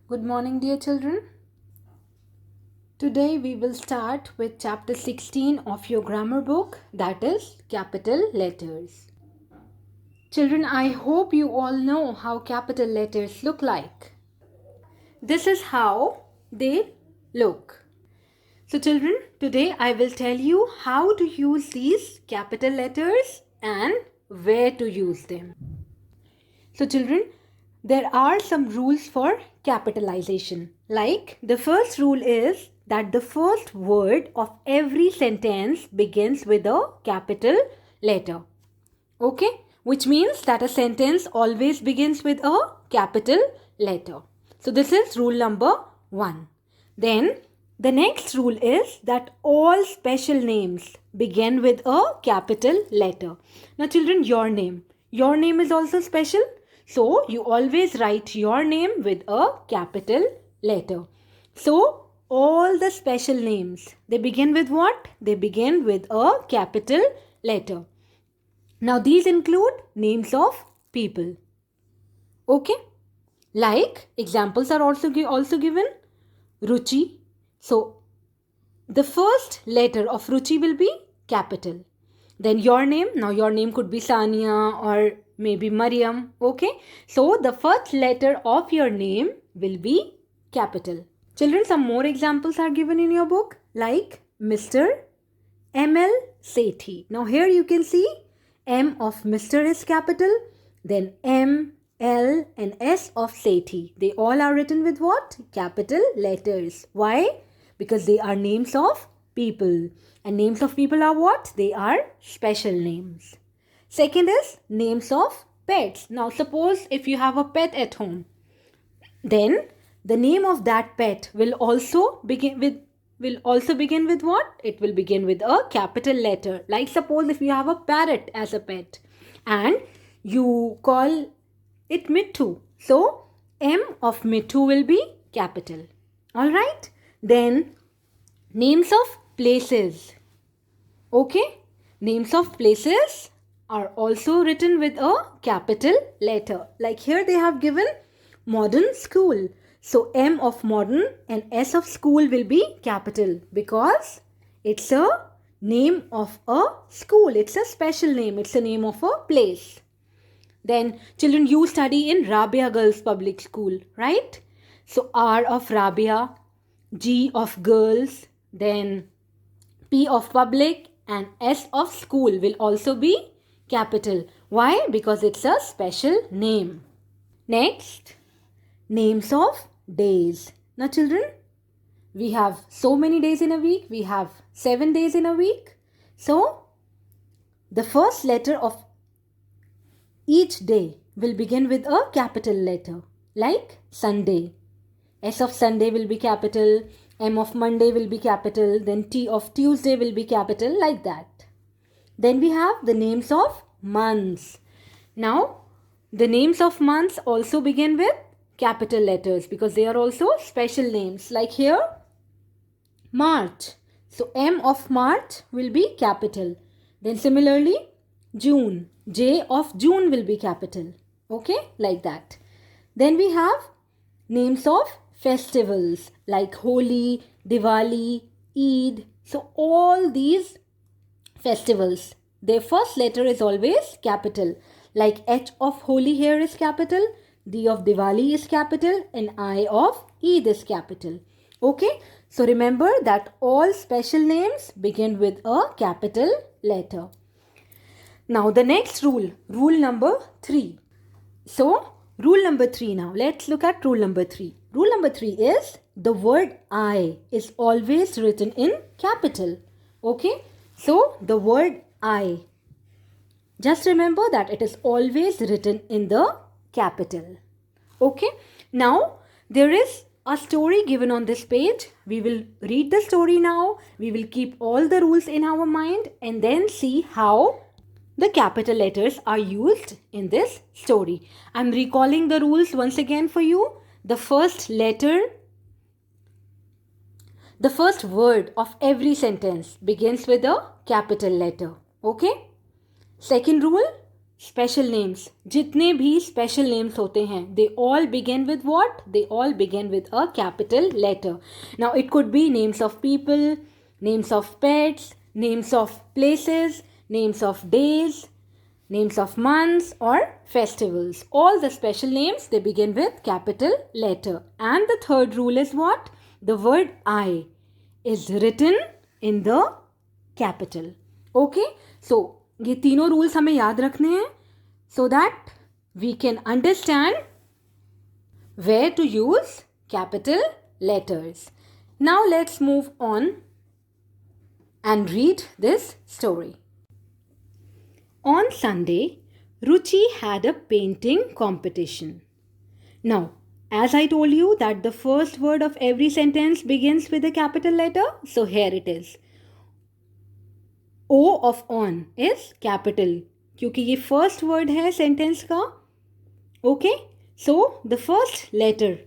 Good morning, dear children. Today we will start with chapter 16 of your grammar book, that is capital letters. Children, I hope you all know how capital letters look like. This is how they look. So, children, today I will tell you how to use these capital letters and where to use them. So, children, there are some rules for capitalization. Like the first rule is that the first word of every sentence begins with a capital letter. Okay? Which means that a sentence always begins with a capital letter. So, this is rule number 1. Then, the next rule is that all special names begin with a capital letter. Now, children, your name. Your name is also special. So, you always write your name with a capital letter. So, all the special names, they begin with what? They begin with a capital letter. Now, these include names of people. Okay? Like, examples are also given. Ruchi. So, the first letter of Ruchi will be capital. Then your name. Now, your name could be Sania or maybe Mariam. Okay? So, the first letter of your name will be capital. Children, some more examples are given in your book. Like Mr. M.L. Sethi. Now, here you can see M of Mr. is capital. Then M, L and S of Sethi. They all are written with what? Capital letters. Why? Because they are names of people. And names of people are what? They are special names. Second is names of pets. Now suppose if you have a pet at home, then the name of that pet will also begin with what? It will begin with a capital letter. Like suppose if you have a parrot as a pet and you call it Mittu. So, M of Mittu will be capital. Alright? Then, names of places. Okay? Names of places are also written with a capital letter. Like here they have given modern school. So, M of modern and S of school will be capital because it's a name of a school. It's a special name. It's a name of a place. Then, children, you study in Rabia Girls Public School, right? So, R of Rabia, G of girls, then P of public and S of school will also be capital. Why? Because it's a special name. Next, names of days. Now, children, we have so many days in a week. We have 7 days in a week. So, the first letter of each day will begin with a capital letter. Like Sunday. S of Sunday will be capital. M of Monday will be capital. Then T of Tuesday will be capital. Like that. Then we have the names of months. Now, the names of months also begin with capital letters because they are also special names. Like here, March. So, M of March will be capital. Then similarly, June. J of June will be capital. Okay, like that. Then we have names of festivals like Holi, Diwali, Eid. So, all these festivals, their first letter is always capital. Like H of Holi here is capital, D of Diwali is capital and I of Eid is capital. Okay, so remember that all special names begin with a capital letter. Now the next rule, rule number 3. So, rule number 3 now. Let's look at rule number 3. Rule number 3 is the word I is always written in capital. Okay, so the word I. Just remember that it is always written in the capital. Okay, now there is a story given on this page. We will read the story now. We will keep all the rules in our mind and then see how the capital letters are used in this story. I'm recalling the rules once again for you. The first letter, the first word of every sentence begins with a capital letter. Okay? Second rule, special names, जितने भी special names होते हैं, they all begin with what? They all begin with a capital letter. Now it could be names of people, names of pets, names of places, names of days, names of months or festivals. All the special names, they begin with capital letter. And the third rule is what? The word I is written in the capital. Okay? So ये तीनों rules हमें याद रखने हैं so that we can understand where to use capital letters. Now let's move on and read this story. On Sunday, Ruchi had a painting competition. Now, as I told you that the first word of every sentence begins with a capital letter, so here it is. O of on is capital क्योंकि ये first word है sentence का. Okay, so the first letter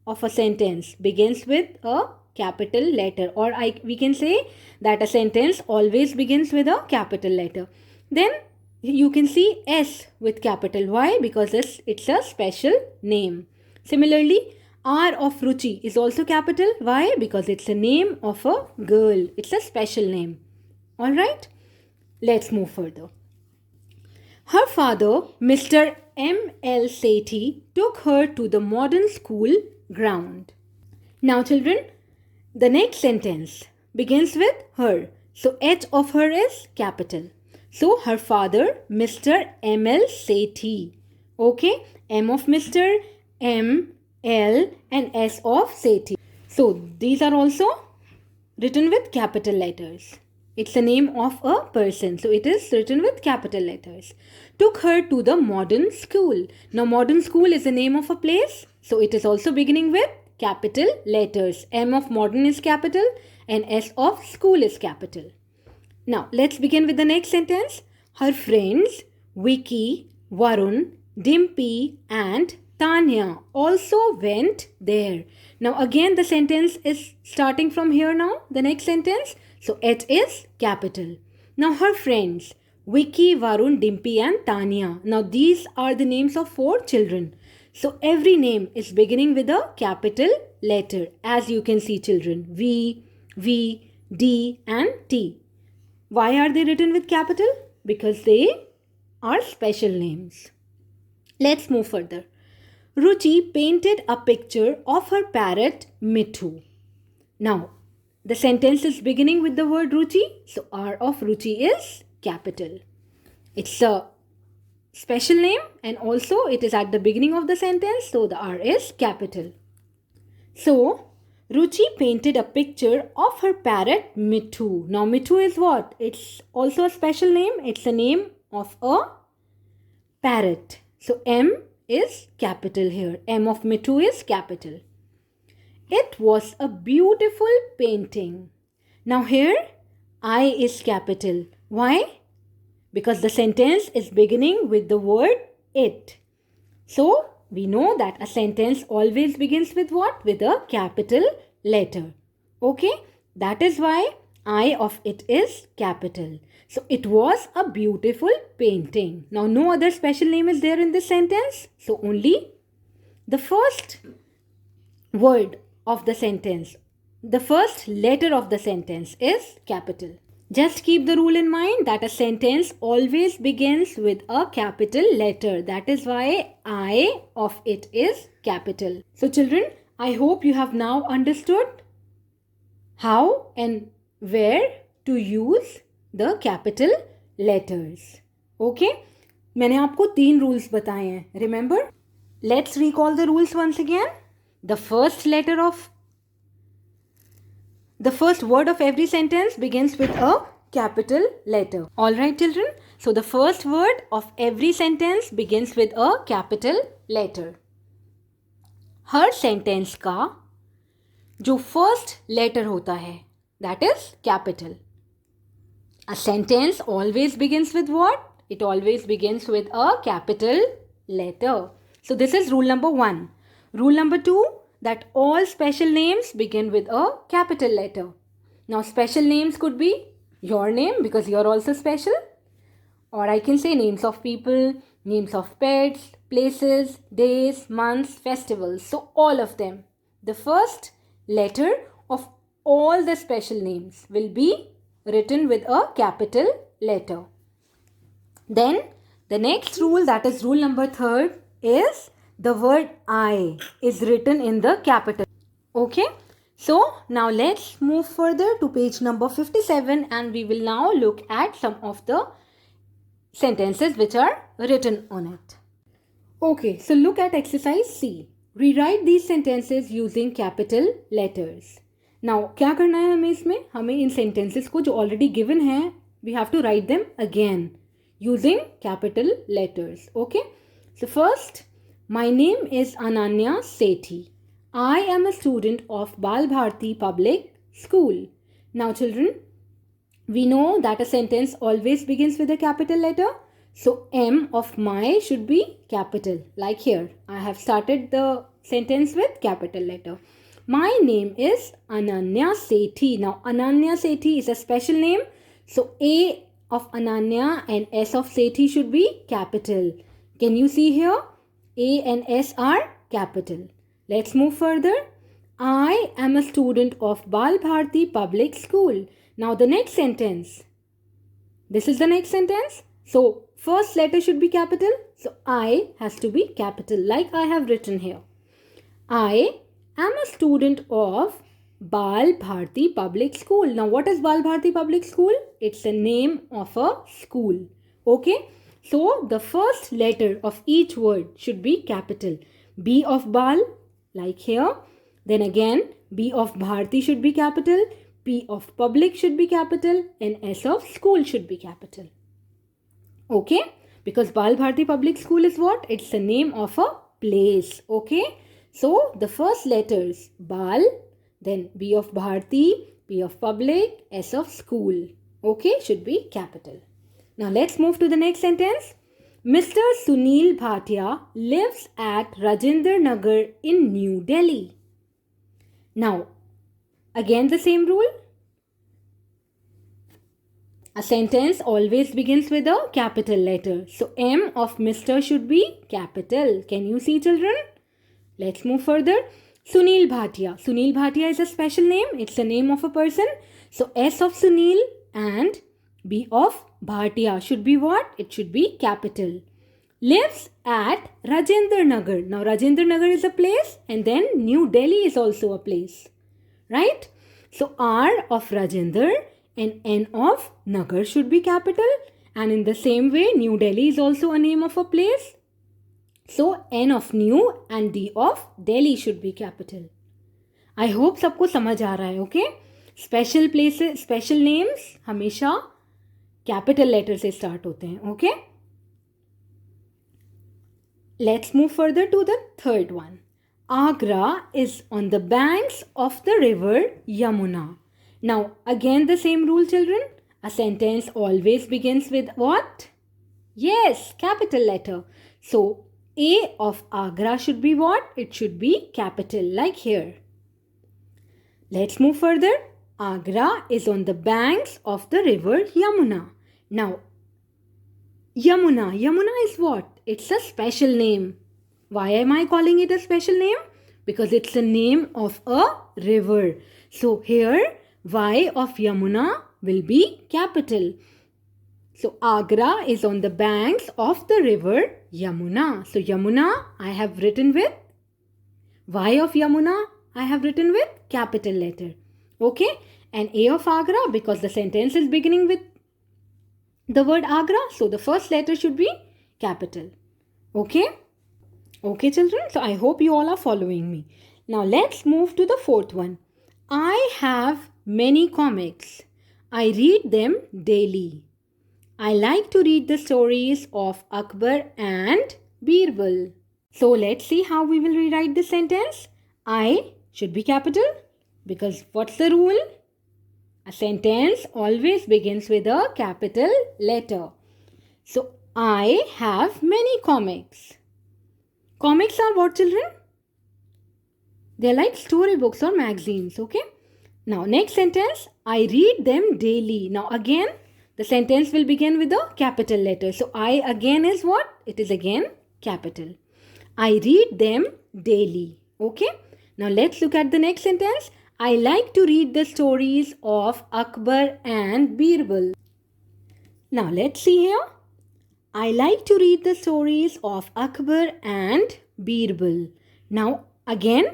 of a sentence begins with a capital letter, or we can say that a sentence always begins with a capital letter. Then you can see S with capital. Why? Because it's a special name. Similarly, R of Ruchi is also capital. Why? Because it's a name of a girl. It's a special name. Alright, let's move further. Her father, Mr. M.L. Sethi, took her to the modern school ground. Now children, the next sentence begins with her. So H of her is capital. So her father, Mr. M.L. Sethi. Okay, M of Mr., M, L and S of Sethi. So these are also written with capital letters. It's the name of a person. So it is written with capital letters. Took her to the modern school. Now modern school is the name of a place. So it is also beginning with capital letters. M of modern is capital and S of school is capital. Now let's begin with the next sentence. Her friends Vicky, Varun, Dimpy and Tanya also went there. Now again the sentence is starting from here now. The next sentence. So H is capital. Now her friends Vicky, Varun, Dimpy and Tanya. Now these are the names of 4 children. So every name is beginning with a capital letter. As you can see children. V, D and T. Why are they written with capital? Because they are special names. Let's move further. Ruchi painted a picture of her parrot Mithu. Now the sentence is beginning with the word Ruchi. So R of Ruchi is capital. It's a special name and also it is at the beginning of the sentence. So the R is capital. So Ruchi painted a picture of her parrot Mithu. Now Mithu is what? It's also a special name. It's a name of a parrot. So M is capital here. M of Mithu is capital. It was a beautiful painting. Now here I is capital. Why? Because the sentence is beginning with the word it. So we know that a sentence always begins with what? With a capital letter. Okay? That is why I of it is capital. So it was a beautiful painting. Now no other special name is there in this sentence. So only the first word of the sentence, the first letter of the sentence is capital. Just keep the rule in mind that a sentence always begins with a capital letter. That is why I of it is capital. So children, I hope you have now understood how and where to use the capital letters. Okay? मैंने आपको 3 rules बताए हैं. Remember? Let's recall the rules once again. The first word of every sentence begins with a capital letter. Alright children? So the first word of every sentence begins with a capital letter. Her sentence का जो first letter होता है, that is capital. A sentence always begins with what? It always begins with a capital letter. So this is rule number 1. Rule number 2, that all special names begin with a capital letter. Now special names could be your name because you are also special, or I can say names of people, Names of pets, places, days, months, festivals. So all of them. The first letter of all the special names will be written with a capital letter. Then the next rule, that is rule number 3, is the word I is written in the capital. Okay. So now let's move further to page number 57 and we will now look at some of the sentences which are written on it. Okay, so look at exercise C. Rewrite these sentences using capital letters. Now क्या करना है हमें इसमें? हमें इन sentences को जो already given है, we have to write them again using capital letters. Okay, so first, my name is Ananya Sethi. I am a student of Bal Bharti Public School. Now children, we know that a sentence always begins with a capital letter. So M of my should be capital. Like here, I have started the sentence with capital letter. My name is Ananya Sethi. Now Ananya Sethi is a special name. So A of Ananya and S of Sethi should be capital. Can you see here? A and S are capital. Let's move further. I am a student of Bal Bharti Public School. Now the next sentence. This is the next sentence. So first letter should be capital. So I has to be capital like I have written here. I am a student of Bal Bharti Public School. Now what is Bal Bharti Public School? It's the name of a school. Okay. So the first letter of each word should be capital. B of Bal like here. Then again B of Bharti should be capital. P of public should be capital and S of school should be capital. Okay, because Bal Bharti Public School is what? It's the name of a place. Okay, so the first letters Bal, then B of Bharti, P of public, S of school. Okay, should be capital. Now let's move to the next sentence. Mr. Sunil Bhatia lives at Rajendra Nagar in New Delhi. Now, again the same rule. A sentence always begins with a capital letter. So M of Mr. should be capital. Can you see children? Let's move further. Sunil Bhatia. Sunil Bhatia is a special name. It's the name of a person. So S of Sunil and B of Bhatia should be what? It should be capital. Lives at Rajendra Nagar. Now Rajendra Nagar is a place and then New Delhi is also a place. Right? So R of Rajendra and N of Nagar should be capital. And in the same way, New Delhi is also a name of a place. So N of New and D of Delhi should be capital. I hope सबको समझ आ रहा है. Okay? Special places, special names हमेशा capital letter से start होते हैं. Okay? Let's move further to the third one. Agra is on the banks of the river Yamuna. Now, again the same rule, children. A sentence always begins with what? Yes, capital letter. So, A of Agra should be what? It should be capital, like here. Let's move further. Agra is on the banks of the river Yamuna. Now, Yamuna is what? It's a special name. Why am I calling it a special name? Because it's the name of a river. So here, Y of Yamuna will be capital. So Agra is on the banks of the river Yamuna. So Yamuna I have written with Y of Yamuna I have written with capital letter. Okay. And A of Agra, because the sentence is beginning with the word Agra. So the first letter should be capital. Okay. Okay children. So I hope you all are following me. Now let's move to the fourth one. I have many comics. I read them daily. I like to read the stories of Akbar and Birbal. So let's see how we will rewrite this sentence. I should be capital because what's the rule? A sentence always begins with a capital letter. So I have many comics. Comics are what, children? They're like storybooks or magazines, okay? Now next sentence, I read them daily. Now again, The sentence will begin with a capital letter. So I again is what? It is again capital. I read them daily. Okay. Now let's look at the next sentence. I like to read the stories of Akbar and Birbal. Now let's see here. I like to read the stories of Akbar and Birbal. Now again,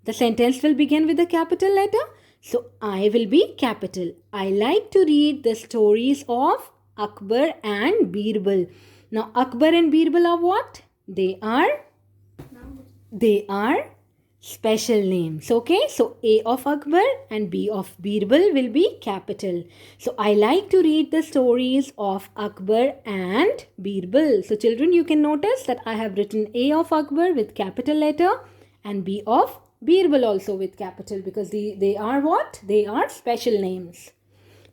the sentence will begin with a capital letter. So I will be capital. I like to read the stories of Akbar and Birbal. Now Akbar and Birbal are what? They are special names. Okay, so A of Akbar and B of Birbal will be capital. So I like to read the stories of Akbar and Birbal. So children, you can notice that I have written A of Akbar with capital letter and B of Birbal also with capital, because they are what? They are special names.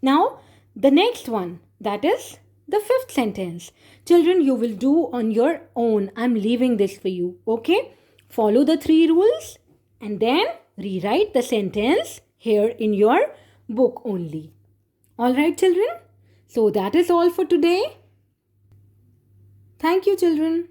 Now the next one, that is the fifth sentence. Children, you will do on your own. I'm leaving this for you. Okay, follow the 3 rules and then rewrite the sentence here in your book only. Alright children, so that is all for today. Thank you children.